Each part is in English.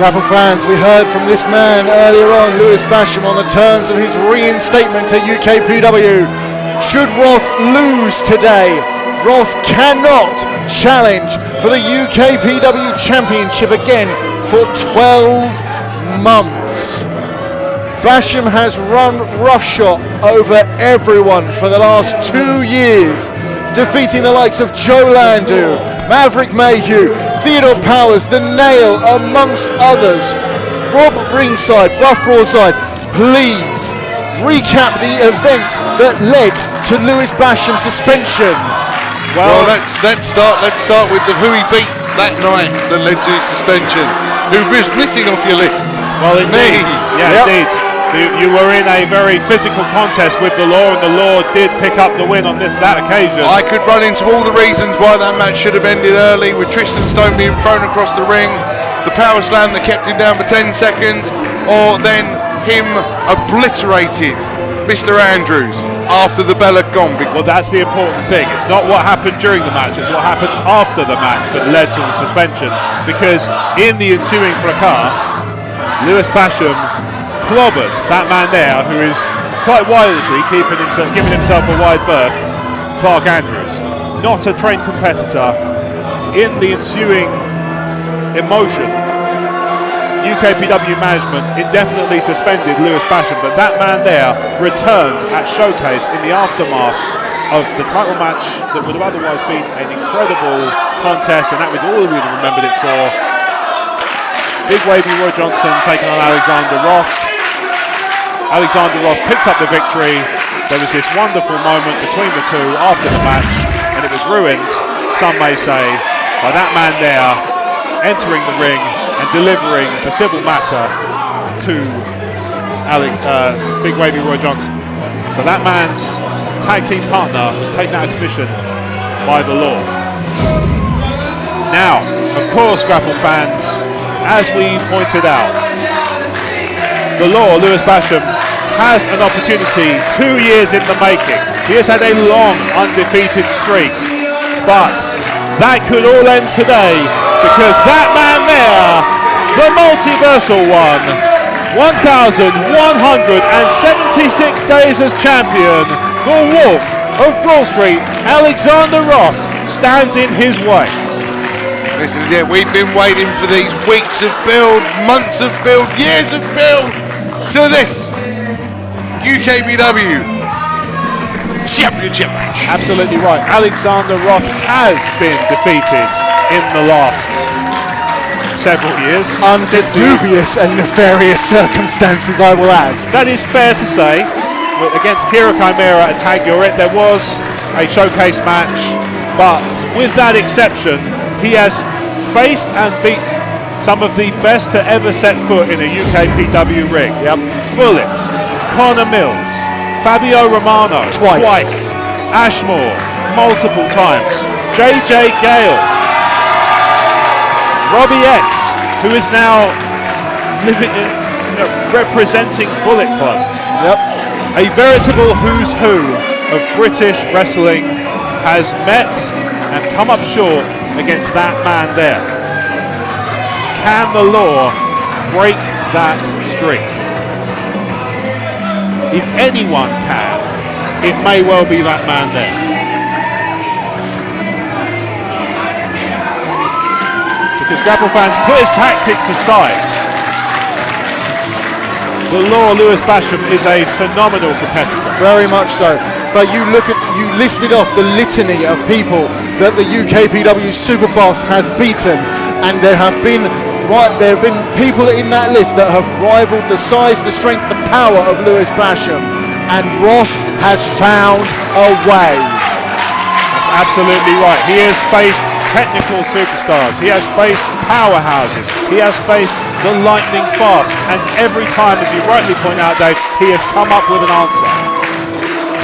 Grapple fans, we heard from this man earlier on, Louis Basham, on the terms of his reinstatement to UKPW. Should Roth lose today, Roth cannot challenge for the UKPW Championship again for 12 months. Basham has run roughshod over everyone for the last 2 years, defeating the likes of Joe Landu, Maverick Mayhew, Theodore Powers, The Nail, amongst others. Rob Ringside, Buff Broadside, please recap the events that led to Louis Basham's suspension. Well, let's start with who he beat that night that led to his suspension. Who was missing off your list? Well, indeed. Yeah, indeed. You were in a very physical contest with the Law, and the Law did pick up the win on that occasion. I could run into all the reasons why that match should have ended early, with Tristan Stone being thrown across the ring, the power slam that kept him down for 10 seconds, or then him obliterating Mr. Andrews after the bell had gone. Well, that's the important thing. It's not what happened during the match, it's what happened after the match that led to the suspension. Because in the ensuing fracas, Louis Basham clobbered that man there, who is quite wisely giving himself a wide berth, Clark Andrews. Not a trained competitor. In the ensuing emotion, UKPW management indefinitely suspended Louis Basham, but that man there returned at Showcase in the aftermath of the title match that would have otherwise been an incredible contest, and that would all we would have remembered it for. Big Wavy Roy Johnson taking on Alexander Roth. Alexander Roth picked up the victory. There was this wonderful moment between the two after the match, and it was ruined, some may say, by that man there entering the ring and delivering the civil matter to Big Wavy Roy Johnson. So that man's tag team partner was taken out of commission by the Law. Now, of course, Grapple fans, as we pointed out, the Law, Louis Basham, has an opportunity 2 years in the making. He has had a long undefeated streak, but that could all end today, because that man there, the multiversal one, 1,176 days as champion, the Wolf of Broad Street, Alexander Roth, stands in his way. This is it. We've been waiting for these weeks of build, months of build, years of build to this UKPW Championship match. Absolutely right. Alexander Roth has been defeated in the last several years. Under dubious and nefarious circumstances, I will add. That is fair to say. Against Kira Chimera at Tag Your It, there was a showcase match, but with that exception, he has faced and beaten some of the best to ever set foot in a UKPW ring. Yep. Bullet, Connor Mills, Fabio Romano twice, Ashmore multiple times, JJ Gale, Robbie X, who is now representing Bullet Club. Yep. A veritable who's who of British wrestling has met and come up short against that man there. Can the Law break that streak? If anyone can, it may well be that man there. Because Grapple fans, put his tactics aside, the Law, Louis Basham, is a phenomenal competitor. Very much so. But you listed off the litany of people that the UKPW Super Boss has beaten, and there have been people in that list that have rivaled the size, the strength, the power of Louis Basham, and Roth has found a way. That's absolutely right. He has faced technical superstars. He has faced powerhouses. He has faced the lightning fast, and every time, as you rightly point out, Dave, he has come up with an answer.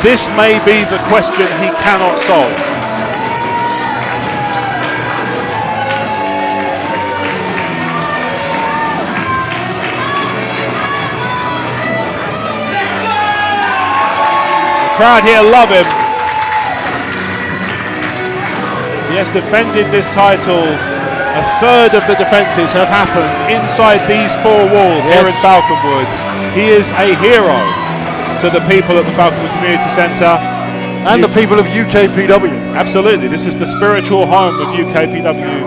This may be the question he cannot solve. The crowd here love him. He has defended this title A third of the defences have happened inside these four walls here in Falconwood. He is a hero to the people at the Falconwood Community Centre. And the people of UKPW. Absolutely, this is the spiritual home of UKPW.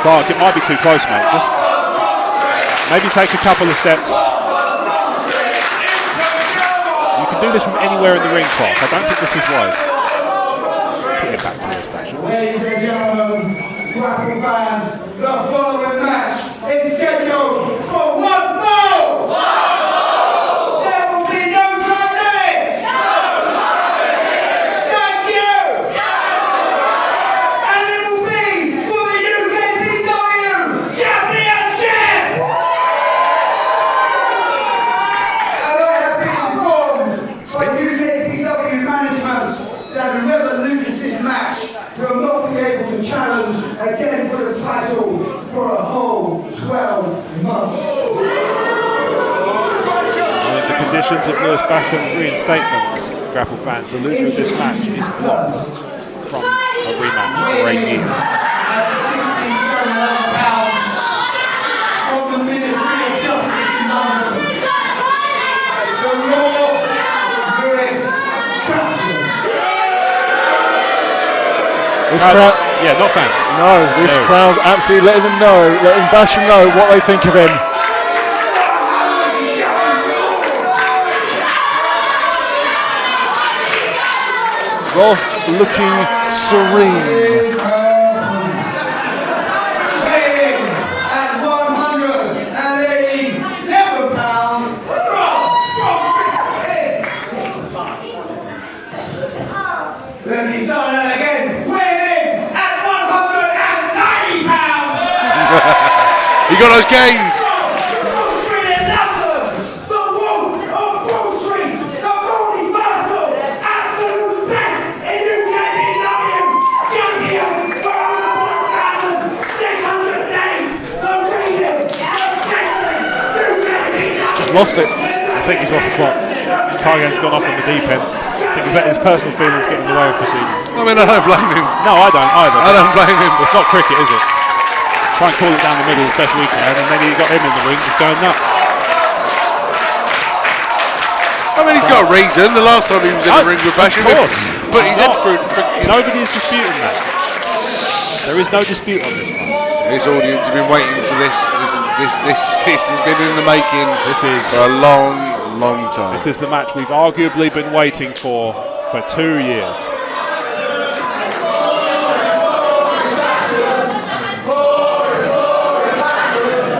Clark, it might be too close, mate. Just maybe take a couple of steps. You can do this from anywhere in the ring, Clark. I don't think this is wise. Put it back to Louis Basham. Ladies and gentlemen, grapple fans, the following match is scheduled for one fall! There will be no time limits! Thank you! And it will be for the UKPW Championship! And I have been informed by UKPW management that whoever loses this match will not be able to challenge again for the title for a whole 12 months. One of the conditions of Louis Basham's reinstatement, grapple fans, the loser of this match is blocked from a rematch for a year. At 67 pounds from the Ministry of Justice in London, the Lord Louis Basham. This crowd, Yeah, not fans. no, this crowd absolutely letting Basham know what they think of him. Roth looking serene. Weighing at 187 pounds Let me start that again. Weighing at 190 pounds. He got those gains. The Wolf of Wall Street, the multi-versal, absolute best in UKPW champion for over 1,600 days. The reading, the victory, UKPW. He's just lost it. I think he's lost the plot. Target's gone off on the deep end. I think he's letting his personal feelings get in the way of proceedings. I mean, I don't blame him. No, I don't either. I don't blame him. It's not cricket, is it? Try and call it down the middle as best we can, and then he got him in the ring just going nuts. I mean, he's got a reason. The last time he was in the ring with Basham, Of course. but he's in for Nobody is disputing that. There is no dispute on this one. This audience have been waiting for this. This has been in the making This is for a long time. This is the match we've arguably been waiting for 2 years.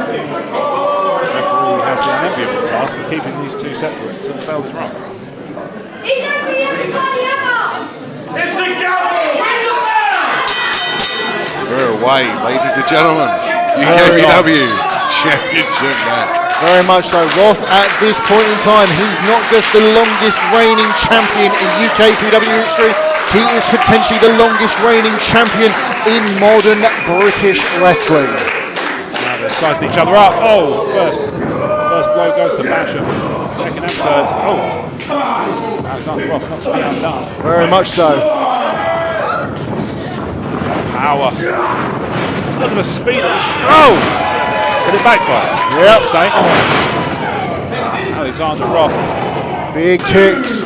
The referee has the unenviable task of keeping these two separate until the bell is rung. We're away, ladies and gentlemen. UKPW Championship match. Very much so. Roth at this point in time, he's not just the longest reigning champion in UKPW history, he is potentially the longest reigning champion in modern British wrestling. Now they're sizing each other up. Oh, first blow goes to Basham. Second and third. Oh, Alexander Roth not to be undone. Very much so. Power. Look at the speed of this. Oh! But it backfired. Yep. Say. Alexander Roth. Big kicks.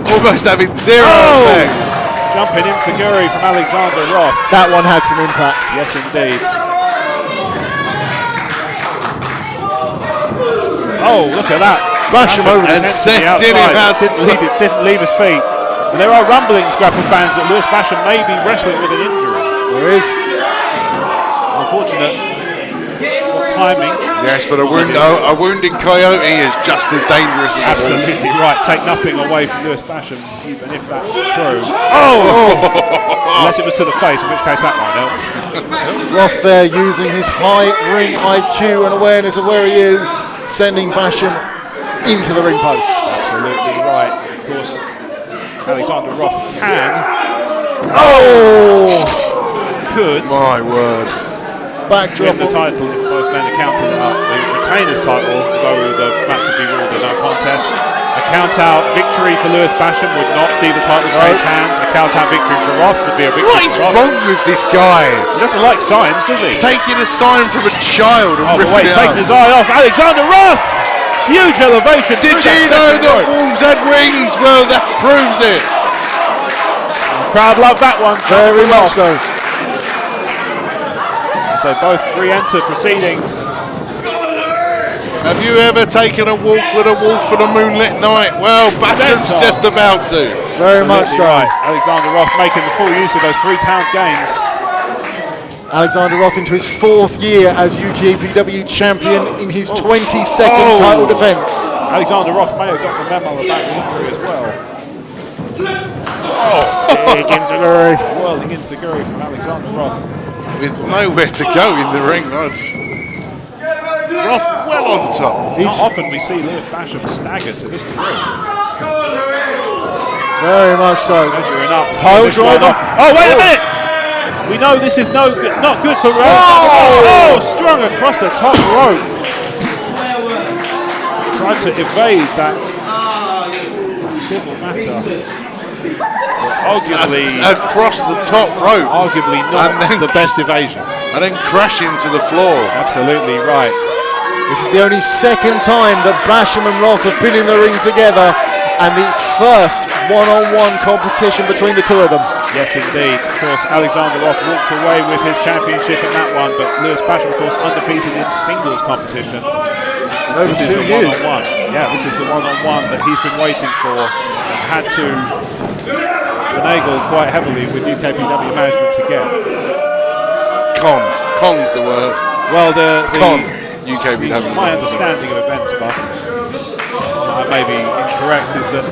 Almost having zero effect. Jumping insecurity from Alexander Roth. That one had some impact. Yes, indeed. Oh, look at that. Basham over And the sent him out. Didn't leave his feet. And there are rumblings, grapple fans, that Louis Basham may be wrestling with an injury. There is. Unfortunate. What timing. Yes, but a wounded coyote is just as dangerous as a wolf. Absolutely right. Take nothing away from Louis Basham, even if that's true. Oh! Unless it was to the face, in which case that might help. Roth there using his high ring IQ and awareness of where he is, sending Basham into the ring post. Absolutely right. Of course, Alexander Roth could My word. Backdrop. win the title if both men are counted up. The retainer's title, though the match would be ruled a no contest. A count-out victory for Louis Basham would not see the title change hands. A count-out victory for Roth would be a victory What is for Roth. wrong with this guy? He doesn't like signs, does he? Taking a sign from a child and Oh, but ripping wait, it taking up. his eye off. Alexander Roth! Huge elevation. Did you know that wolves had wings? Well, that proves it. Crowd loved that one. Very much so. So both re-enter proceedings. Have you ever taken a walk with a wolf on a moonlit night? Well, Basham's Centre. just about to. Very much so. Right. Alexander Roth making the full use of those 3-pound gains. Alexander Roth into his 4th year as UKPW champion in his 22nd title defence. Alexander Roth may have got the memo about the injury as well. Big enziguri. Whirling enziguri from Alexander Roth. With nowhere to go in the ring. Roth well on top. Not often we see Louis Basham stagger to this degree. Very much so. Measuring up. Pile driver. Oh, wait a minute! We know this is not good for Roth. Oh, strung across the top rope. Tried to evade that civil matter. Arguably across the top rope. Arguably not And then- the best evasion. And then crashing to the floor. Absolutely right. This is the only second time that Basham and Roth have been in the ring together, and the first one-on-one competition between the two of them. Yes, indeed. Of course, Alexander Roth walked away with his championship in that one, but Louis Basham, of course, undefeated in singles competition. Over This is 2 the years. one-on-one. Yeah, this is the one-on-one that he's been waiting for and had to finagle quite heavily with UKPW management to get. Con's the word. Well, UKPW. my understanding of events, Buff, I may be incorrect, is that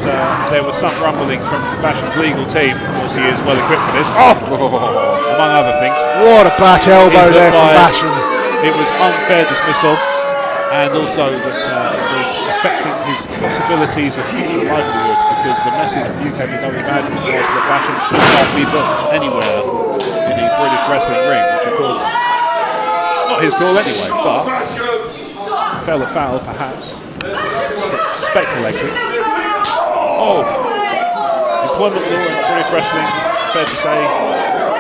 there was some rumbling from Basham's legal team. Of course, he is well equipped for this. Among other things. What a back elbow Is there that from by- Basham. It was unfair dismissal, and also that it was affecting his possibilities of future livelihood, because the message from UKPW management was that Basham should not be booked anywhere in a British wrestling ring, which of course not his call anyway, but fell afoul perhaps, speculated. Employment law in British wrestling, fair to say,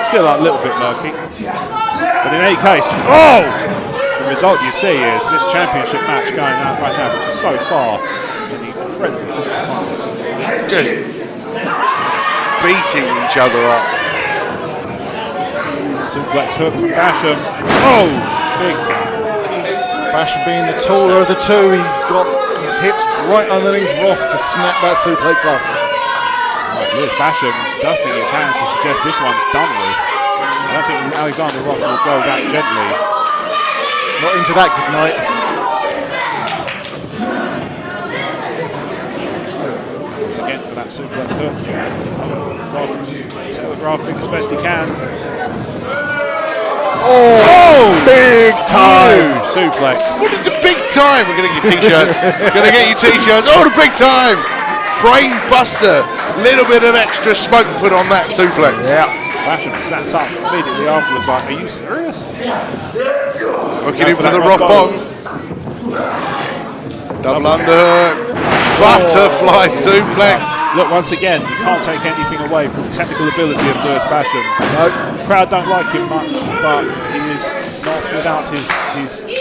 still a little bit murky. But in any case, the result you see is this championship match going out right now, which is so far an incredibly physical contest. Just beating each other up. Suplex hook from Basham. Big time. Basham being the taller of the two, he's got his hips right underneath Roth to snap that suplex off. Right, Louis Basham dusting his hands to suggest this one's done with. I don't think Alexander Roth will go that gently. Not into that good night. Once again for that suplex hook. Roth telegraphing as best he can. Big time! Suplex. What is the big time? We're going to get t-shirts. Going to get you t-shirts. The big time! Brain buster. Little bit of extra smoke put on that suplex. Yeah. Basham sat up immediately afterwards like, are you serious? Looking in for the rough bomb. Double under. Butterfly suplex. Look, once again, you can't take anything away from the technical ability of Louis Basham. The crowd don't like him much, but he is not without his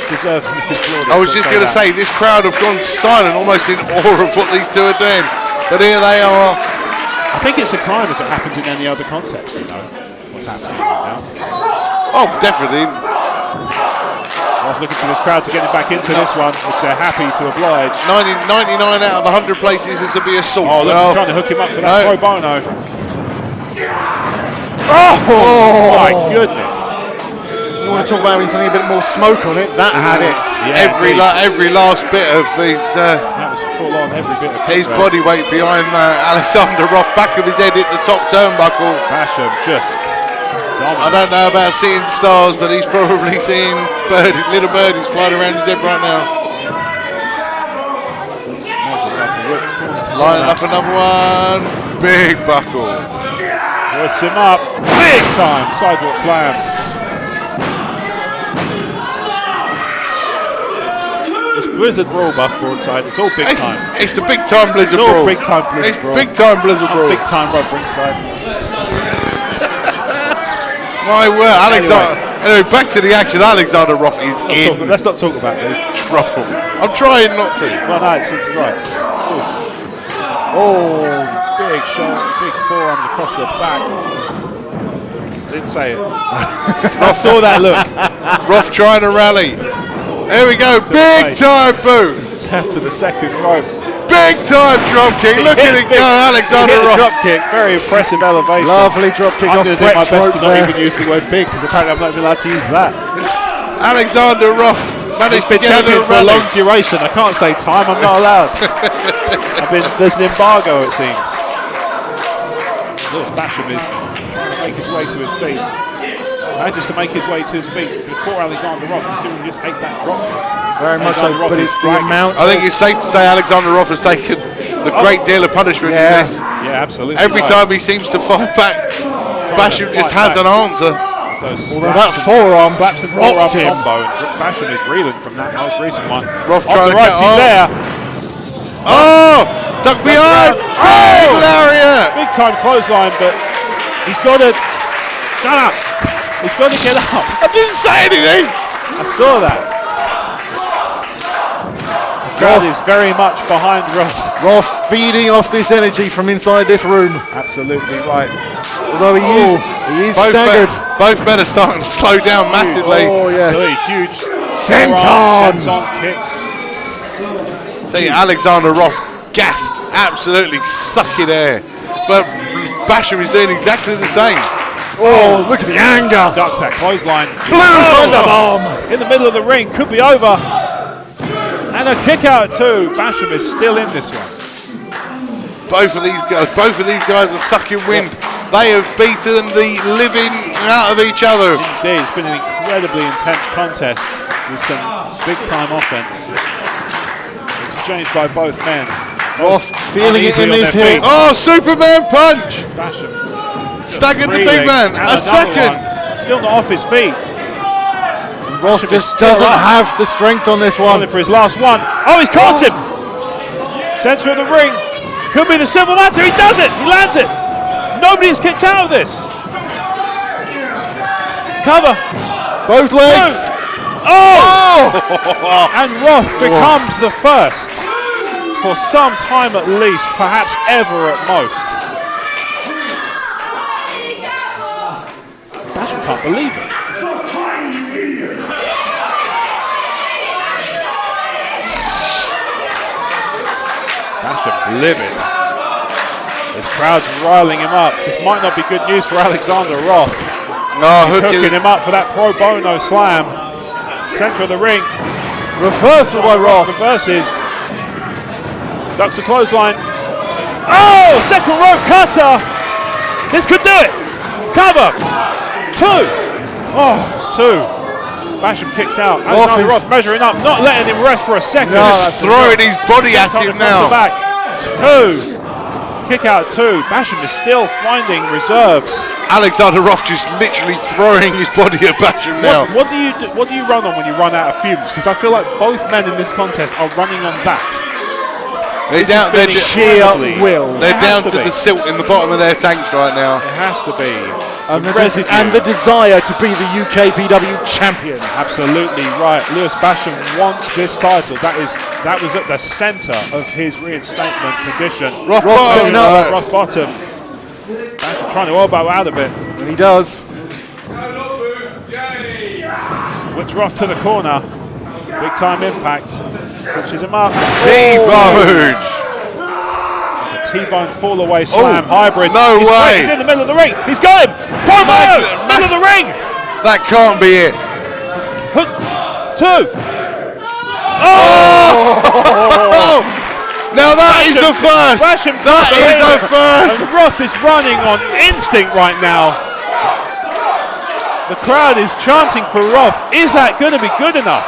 deserving his glory. I was just going to say, this crowd have gone silent, almost in awe of what these two are doing. But here they are. I think it's a crime if it happens in any other context, you know, what's happening right now. Oh, definitely. I was looking for this crowd to get it back into this one, which they're happy to oblige. 99 out of 100 places, this will be assault. Oh, look, he's trying to hook him up for that pro bono. My goodness. You want to talk about having something a bit more smoke on it? That had it. Yeah, every last bit of his that was full on, every bit of his body weight behind Alexander Roth. Back of his head hit the top turnbuckle. Basham just dominant. I don't know about seeing stars, but he's probably seeing little birdies flying around his head right now. Measures up and whips corner to Lining corner. up another one. Big buckle. Hoists him up. Big time sidewalk slam. This Blizzard Brawl buff broadside. It's all big time. It's the big time Blizzard It's all Brawl. big time Blizzard It's Brawl. big time Blizzard Brawl. Big time Rob ringside. My word, Alexander. Anyway, back to the action. Alexander Roth is in Let's not talk about it. trouble. I'm trying not to. Well, no, it's right. Oh, big shot, big forearm across the back. Didn't say it. I saw that look. Roth trying to rally. There we go. Big time boot. After the second rope. Big time drop kick. Look at it go, Alexander Roth. Drop kick, very impressive elevation. Lovely drop kick I'm off going to do my Bret's best rope to not there. even use the word big because apparently I'm not even allowed to use that. Alexander Roth managed to Been get a champion little for a long rally. duration. I can't say time. I'm not allowed. There's an embargo, it seems. Louis Basham is trying to make his way to his feet. Manages to make his way to his feet before Alexander Roth, considering he just ate that drop kick. Very much so, but it's the amount. I think it's safe to say Alexander Roth has taken the great deal of punishment in this. Yeah, absolutely. Every time he seems to fight back, Basham just has an answer. Although that forearm slaps and forearm dropped him. combo, and Basham is reeling from that most recent one. Roth Off trying the to ropes, get he's on. there. Oh, duck behind. Big lariat. Big time clothesline, but he's got to. Shut up. He's got to get up. I didn't say anything. I saw that. The crowd is very much behind Roth. Roth feeding off this energy from inside this room. Absolutely right. Although he is staggered. Both men are starting to slow down massively. Oh yes. Really huge Senton. senton kicks. See, Alexander Roth gassed, absolutely sucking air. But Basham is doing exactly the same. Oh, look at the anger. Ducks that clothesline. Blue thunderbomb. In the middle of the ring, could be over. And a kick out too. Basham is still in this one. Both of these guys are sucking wind. They have beaten the living out of each other. Indeed, it's been an incredibly intense contest with some big time offense exchanged by both men. Roth feeling it in his hip. Oh, Superman punch! Basham Staggered the reeling, big man. and A second. one. Still not off his feet. Roth Basham is just still doesn't up. have the strength on this one. Calling for his last one. Oh, he's caught him! Centre of the ring. Could be the civil matter. He does it! He lands it! Nobody is kicked out of this. Cover. Both legs. Oh! And Roth becomes the first, for some time at least, perhaps ever at most. Basham can't believe it. Basham's livid. This crowd's riling him up. This might not be good news for Alexander Roth. Oh, Hooking him up for that pro bono slam. Centre of the ring. Reversal by Roth. Reverses. Ducks a clothesline. Oh! Second rope cutter! This could do it! Cover! Two! Oh, two. Basham kicks out. Alexander Roth measuring up, not letting him rest for a second. Just throwing his body at him now. Back. Two. Kick out two. Basham is still finding reserves. Alexander Roth just literally throwing his body at Basham now. What do you run on when you run out of fumes? Because I feel like both men in this contest are running on that. They're down to the silt in the bottom of their tanks right now. It has to be. And the desire to be the UKPW champion. Absolutely right. Louis Basham wants this title. That was at the centre of his reinstatement condition. Roth bottom. Basham trying to elbow out of it. And he does. Whips Roth to the corner. Big time impact. Pushes him up. T-bone. A T-bone fall away slam hybrid. No way. He's in the middle of the ring. He's got him. Promo! Middle of the ring. That can't be it. Hook. Two. Oh! Now that is the first. Basham That is the first. And Roth is running on instinct right now. The crowd is chanting for Roth. Is that going to be good enough?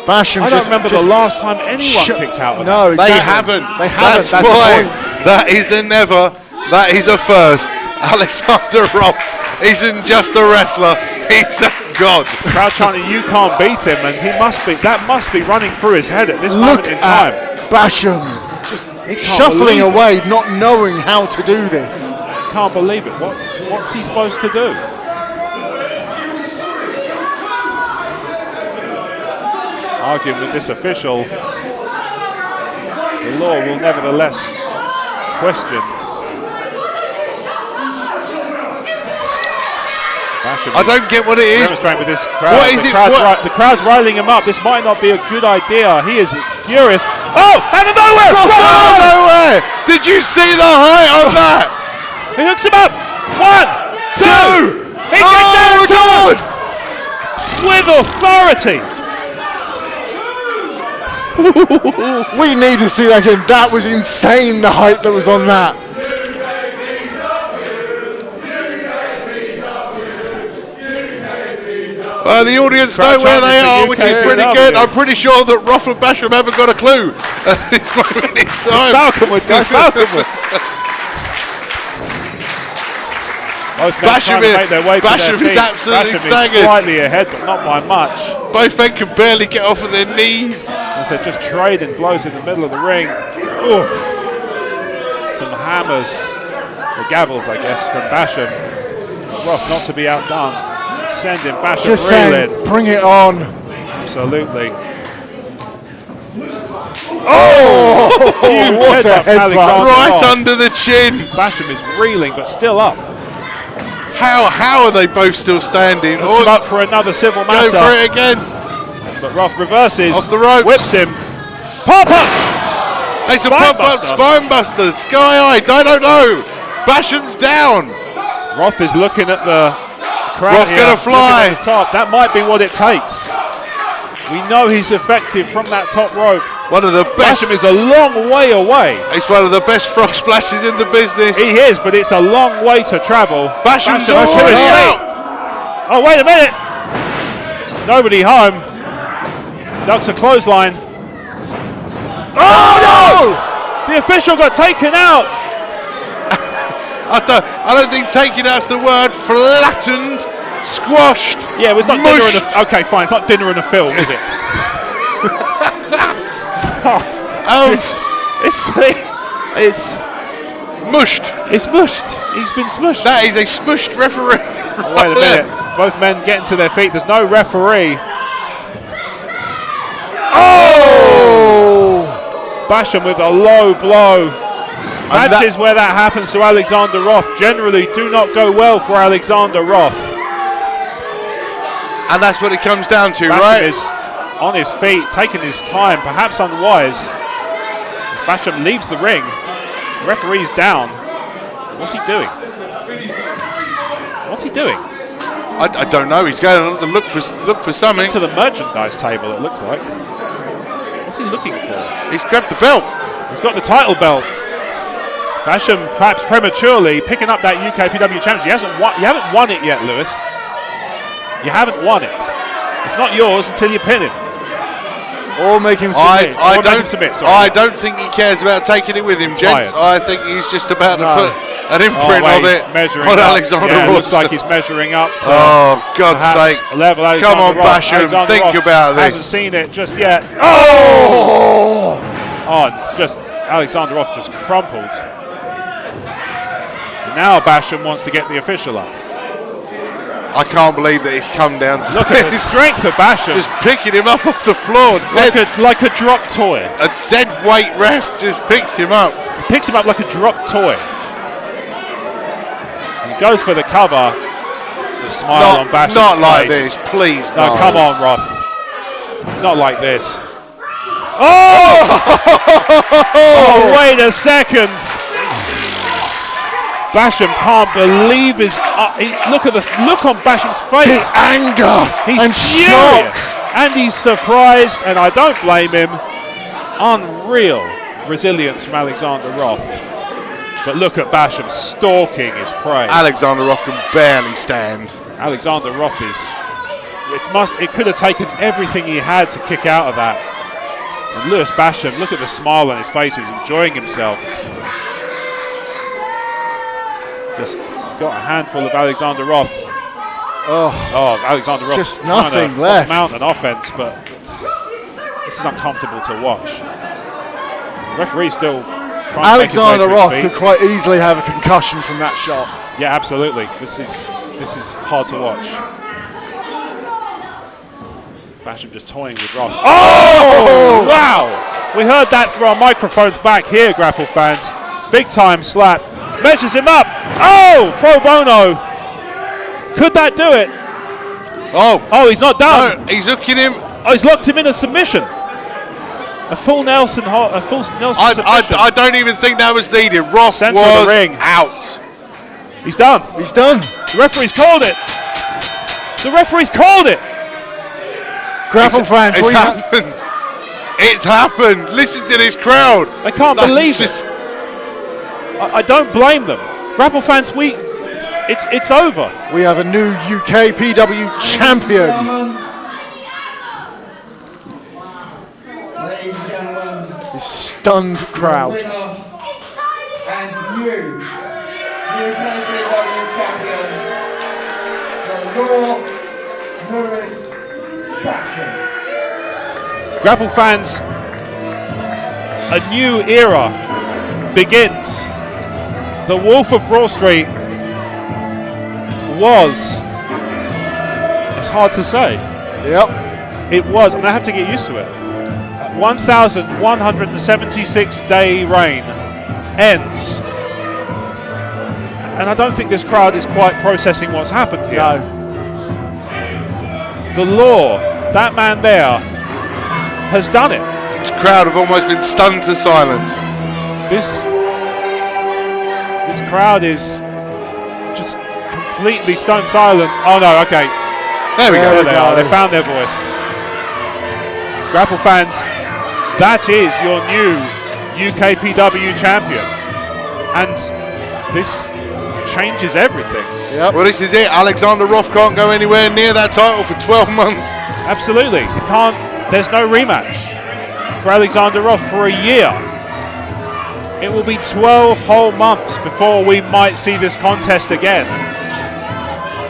Basham I don't remember the last time anyone kicked out. No, They exactly. haven't. They haven't. That's That's why. the point. That is a never. That is a first. Alexander Roth isn't just a wrestler. He's a God. Crowd chanting, "You can't beat him," and that must be running through his head at this moment in time. Basham just shuffling away, not knowing how to do this. Can't believe it. What's he supposed to do? Arguing with this official, the law will nevertheless question. I don't get what it is. Demonstrating with this crowd. What is it? The crowd's riling him up. This might not be a good idea. He is furious. Oh, out of nowhere! Out of nowhere! Did you see the height of that? He hooks him up. 1, 2. He gets out with authority. We need to see that again. That was insane, the height that was on that. The audience know where they are, which is pretty good. I'm pretty sure that Roth and Basham haven't got a clue at this moment in time. Falconwood, guys, Falconwood. Basham is absolutely staggered. Slightly ahead, but not by much. Both men can barely get off of their knees. As they're just trading blows in the middle of the ring. Oof. Some hammers, or gavels, I guess, from Basham. Roth not to be outdone. Sending Basham just reeling. Saying, bring it on. Absolutely. Oh! What a headbutt. Right under the chin. Basham is reeling, but still up. How are they both still standing? Looks him up for another civil matter. Go for it again. But Roth reverses. Off the ropes. Whips him. Pop up! It's a pop-up spine buster. Sky high. Don't know. Basham's down. Roth is looking at the crowd. Roth's going to fly. At the top. That might be what it takes. We know he's effective from that top rope. One of the best. Basham is a long way away. It's one of the best frog splashes in the business. He is, but it's a long way to travel. Basham's already out. Oh, wait a minute. Nobody home. Ducks a clothesline. Oh, no! The official got taken out. I don't think taken out's the word. Flattened, squashed. Yeah, it was not dinner in a. Okay, fine. It's not dinner in a film, is it? It's mushed. It's mushed. He's been smushed. That is a smushed referee. Oh, wait a minute. Both men getting to their feet. There's no referee. Oh! Basham with a low blow. Matches where that happens to Alexander Roth generally do not go well for Alexander Roth. And that's what it comes down to, Basham right? Is on his feet, taking his time, perhaps unwise. Basham leaves the ring. The referee's down. What's he doing? What's he doing? I don't know. He's going to look for something. To the merchandise table, it looks like. What's he looking for? He's grabbed the belt. He's got the title belt. Basham, perhaps prematurely, picking up that UKPW championship. You haven't won it yet, Lewis. You haven't won it. It's not yours until you pin him. Or make him submit. I don't think he cares about taking it with him, gents. I think he's just about to put an imprint of it on Alexander Roth. It looks like he's measuring up. Oh, God's sake. Come on, Basham, think about this. Hasn't seen it just yet. Oh, it's just Alexander Roth just crumpled. Now Basham wants to get the official up. I can't believe that it's come down to look at the strength of Basham. Just picking him up off the floor. Like a drop toy. A dead weight ref just picks him up. He picks him up like a drop toy. He goes for the cover. The smile on Basham's Not like face. this, please. No, come on, Roth. Not like this. Oh, wait a second. Basham can't believe his. Look at the look on Basham's face. His anger and shock, and he's surprised, and I don't blame him. Unreal resilience from Alexander Roth. But look at Basham stalking his prey. Alexander Roth can barely stand. Alexander Roth is. It could have taken everything he had to kick out of that. And Louis Basham, look at the smile on his face. He's enjoying himself. Just got a handful of Alexander Roth. Oh, Alexander Roth just nothing trying to left. mount an offense, but this is uncomfortable to watch. The referee still trying Alexander to make his way to Roth his could feet. quite easily have a concussion from that shot. Yeah, absolutely. This is hard to watch. Basham just toying with Roth. Oh! Wow! We heard that through our microphones back here, Grapple fans. Big time slap. Measures him up. Oh! Pro bono. Could that do it? Oh, he's not done. No, he's hooking him. Oh, he's locked him in a submission. A full Nelson submission. I don't even think that was needed. Roth Centre of the was ring. out. He's done. He's done. The referee's called it. The referee's called it. Grapple fans, It's happened. It's happened. Listen to this crowd. I can't believe it. I don't blame them. Grapple fans, it's over. we have a new UKPW champion. Ladies and gentlemen, This stunned crowd. winner and new UKPW champion, the Louis Basham. Grapple fans, a new era begins. The Wolf of Broad Street was, it's hard to say. Yep. It was, and I have to get used to it. 1,176 day reign ends. And I don't think this crowd is quite processing what's happened here. No. The Law, that man there, has done it. This crowd have almost been stunned to silence. This crowd is just completely stone silent. Oh no, okay. There we go. There they are. They found their voice. Grapple fans, that is your new UKPW champion. And this changes everything. Yep. Well, this is it. Alexander Roth can't go anywhere near that title for 12 months. Absolutely. You can't, there's no rematch for Alexander Roth for a year. It will be 12 whole months before we might see this contest again.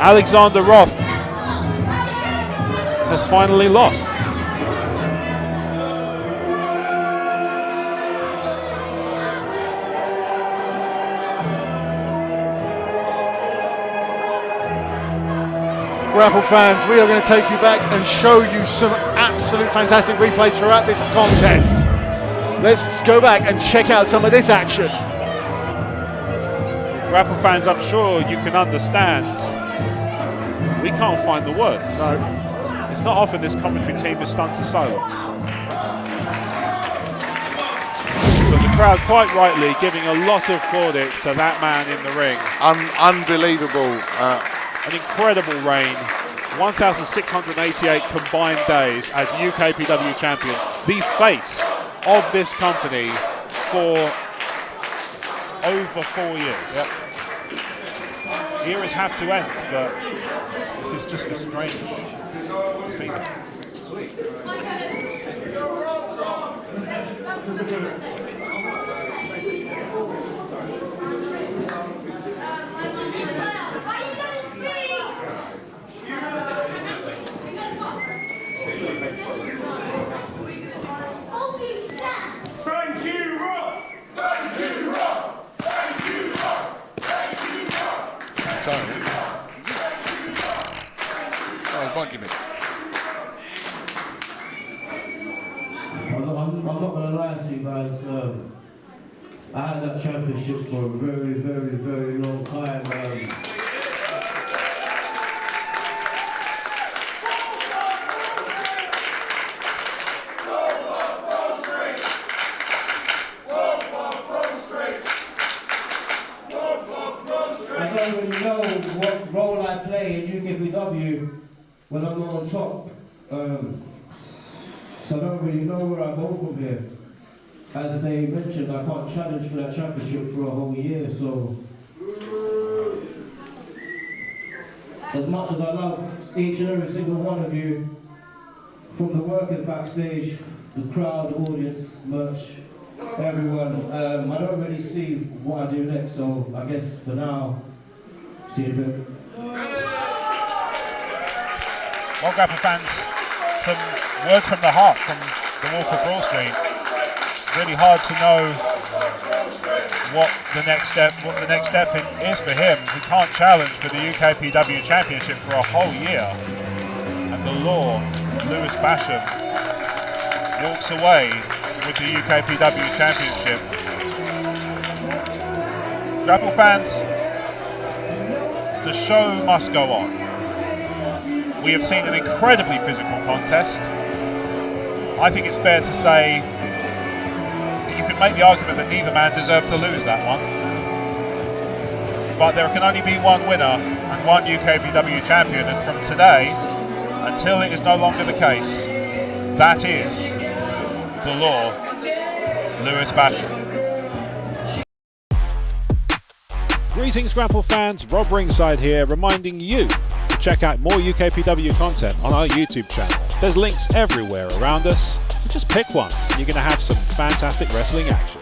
Alexander Roth has finally lost. Grapple fans, we are going to take you back and show you some absolute fantastic replays throughout this contest. Let's go back and check out some of this action. Grapple fans, I'm sure you can understand. We can't find the words. No. It's not often this commentary team is stunned to silence. But the crowd quite rightly giving a lot of plaudits to that man in the ring. Unbelievable. An incredible reign. 1,688 combined days as UKPW champion. The face of this company for over 4 years. Yep. Eras have to end, but this is just a strange feeling. Thank you, Roth! Thank you, Roth! Thank you, Roth! Thank you, Roth! Sorry. Oh, it's my gimmick. I'm not going to lie to you guys. I had that championship for a very, very, very long time. I don't really know what role I play in UKPW when I'm not on top. So I don't really know where I go from here. As they mentioned, I can't challenge for that championship for a whole year, so as much as I love each and every single one of you, from the workers backstage, the crowd, the audience, merch, everyone, I don't really see what I do next, so I guess for now, see you in a bit. Well, Grapple fans, some words from the heart from the Wolf of Brawl Street. Really hard to know what the next step is for him. He can't challenge for the UKPW Championship for a whole year. And the Law, Louis Basham, walks away with the UKPW Championship. Grapple fans, the show must go on. We have seen an incredibly physical contest. I think it's fair to say that you can make the argument that neither man deserved to lose that one. But there can only be one winner and one UKPW champion, and from today, until it is no longer the case, that is the Law, Louis Basham. Greetings Grapple fans, Rob Ringside here, reminding you to check out more UKPW content on our YouTube channel. There's links everywhere around us, so just pick one and you're going to have some fantastic wrestling action.